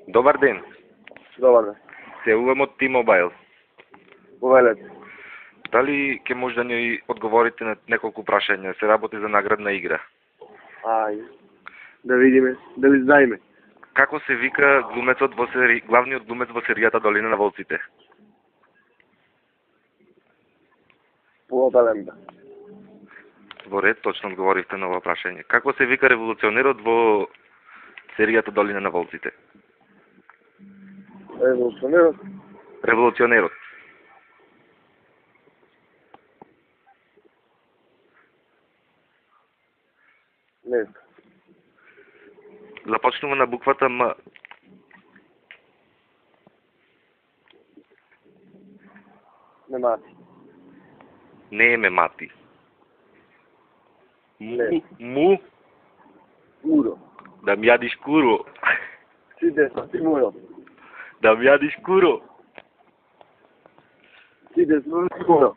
Добар ден. Добар ден. Се јавувам од T-Mobile. Повелете. Дали ќе може да ни одговорите на неколку прашања? Се работи за наградна игра. Ај, да видиме, дали знаеме. Како се вика глумецот главниот глумец во серијата Долина на волците? Полоталенда. Во ред, точно одговоривте на ова прашање. Како се вика револуционерот во серијата Долина на волците? Револуционерот. Револуционерот. Не знам. Започнува на буквата М. Немати. Не е Мемати. Не. Му? Муро. Да ми јадиш куро. Си десно, си муро. Да ми јадиш куро. Си десно, си муро.